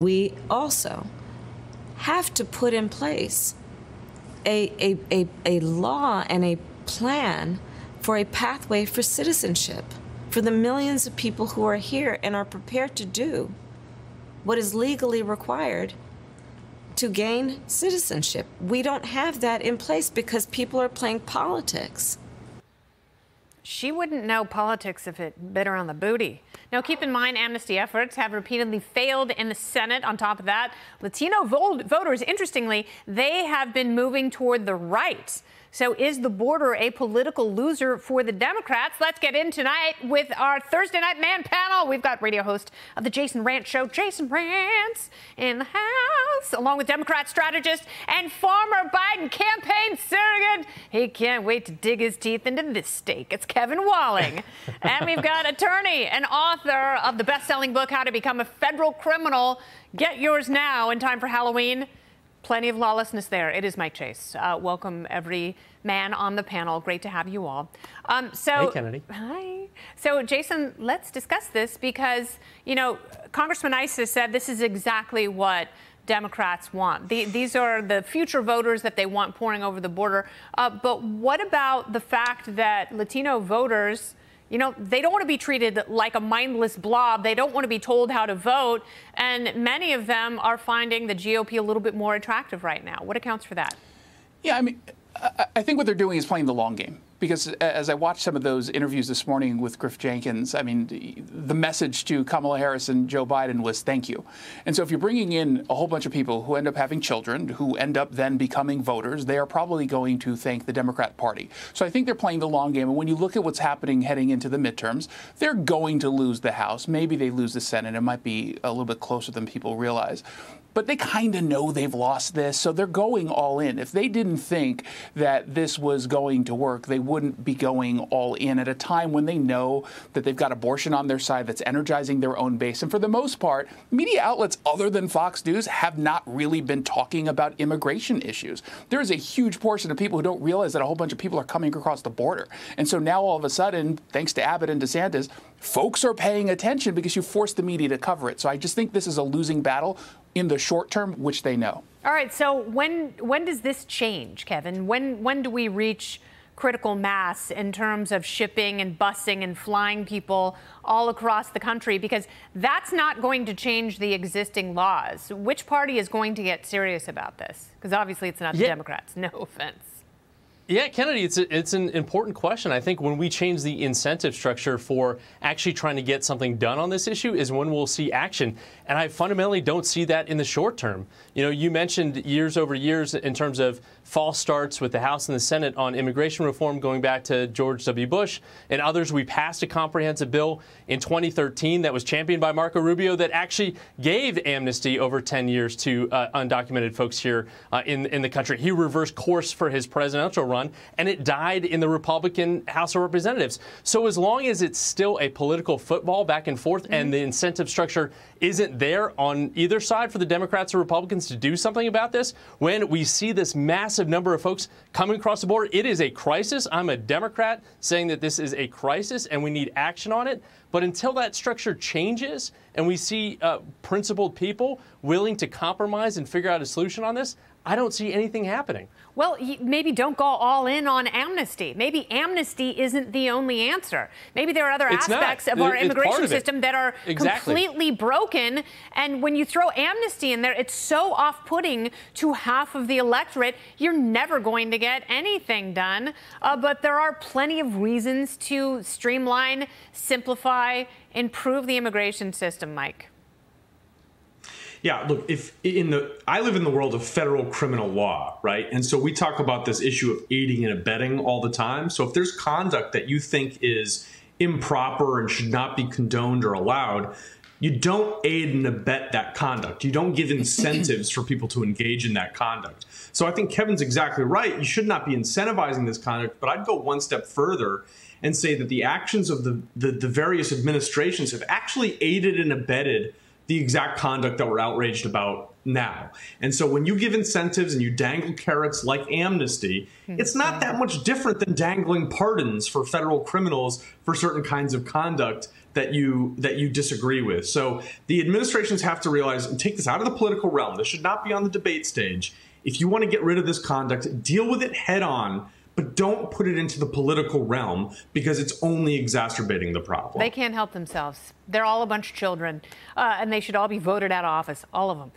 We also have to put in place a law and a plan for a pathway for citizenship for the millions of people who are here and are prepared to do what is legally required to gain citizenship. We don't have that in place because people are playing politics. She wouldn't know politics if it bit her on the booty. Now, keep in mind, amnesty efforts have repeatedly failed in the Senate. On top of that, Latino voters, interestingly, they have been moving toward the right. So is the border a political loser for the Democrats? Let's get in tonight with our Thursday Night Man panel. We've got radio host of the Jason Rantz Show, Jason Rantz, in the house, along with Democrat strategist and former Biden campaign surrogate. He can't wait to dig his teeth into this steak. It's Kevin Walling. And we've got attorney and author of the best-selling book, How to Become a Federal Criminal. Get yours now in time for Halloween. Plenty of lawlessness there. It is Mike Chase. Welcome, every man on the panel. Great to have you all. Hey, Kennedy. Hi. So, Jason, let's discuss this because, you know, Congressman Isis said this is exactly what Democrats want. These are the future voters that they want pouring over the border. But what about the fact that Latino voters, you know, they don't want to be treated like a mindless blob. They don't want to be told how to vote. And many of them are finding the GOP a little bit more attractive right now. What accounts for that? Yeah, I mean, I think what they're doing is playing the long game. Because as I watched some of those interviews this morning with Griff Jenkins, I mean, the message to Kamala Harris and Joe Biden was thank you. And so if you're bringing in a whole bunch of people who end up having children, who end up then becoming voters, they are probably going to thank the Democrat Party. So I think they're playing the long game. And when you look at what's happening heading into the midterms, they're going to lose the House. Maybe they lose the Senate. It might be a little bit closer than people realize. But they kind of know they've lost this, so they're going all in. If they didn't think that this was going to work, they wouldn't be going all in at a time when they know that they've got abortion on their side that's energizing their own base. And for the most part, media outlets other than Fox News have not really been talking about immigration issues. There is a huge portion of people who don't realize that a whole bunch of people are coming across the border. And so now all of a sudden, thanks to Abbott and DeSantis, folks are paying attention because you forced the media to cover it. So I just think this is a losing battle in the short term, which they know. All right. So when does this change, Kevin? When do we reach critical mass in terms of shipping and busing and flying people all across the country? Because that's not going to change the existing laws. Which party is going to get serious about this? Because obviously it's not the Democrats. No offense. Yeah, Kennedy, it's an important question. I think when we change the incentive structure for actually trying to get something done on this issue is when we'll see action. And I fundamentally don't see that in the short term. You know, you mentioned years over years in terms of false starts with the House and the Senate on immigration reform going back to George W. Bush and others. We passed a comprehensive bill in 2013 that was championed by Marco Rubio that actually gave amnesty over 10 years to undocumented folks here in the country. He reversed course for his presidential run, and it died in the Republican House of Representatives. So as long as it's still a political football back and forth and the incentive structure isn't there on either side for the Democrats or Republicans to do something about this, when we see this massive number of folks coming across the border, it is a crisis. I'm a Democrat saying that this is a crisis and we need action on it. But until that structure changes and we see principled people willing to compromise and figure out a solution on this, I don't see anything happening. Well, maybe don't go all in on amnesty. Maybe amnesty isn't the only answer. Maybe there are other aspects of our immigration system that are completely broken. And when you throw amnesty in there, it's so off-putting to half of the electorate, you're never going to get anything done. But there are plenty of reasons to streamline, simplify, improve the immigration system, Mike. Yeah, look, I live in the world of federal criminal law, right? And so we talk about this issue of aiding and abetting all the time. So if there's conduct that you think is improper and should not be condoned or allowed, you don't aid and abet that conduct. You don't give incentives for people to engage in that conduct. So I think Kevin's exactly right. You should not be incentivizing this conduct, but I'd go one step further and say that the actions of the various administrations have actually aided and abetted the exact conduct that we're outraged about now. And so when you give incentives and you dangle carrots like amnesty, it's not that much different than dangling pardons for federal criminals for certain kinds of conduct that you disagree with. So the administrations have to realize and take this out of the political realm. This should not be on the debate stage. If you want to get rid of this conduct, deal with it head on, but don't put it into the political realm because it's only exacerbating the problem. They can't help themselves. They're all a bunch of children, and they should all be voted out of office, all of them.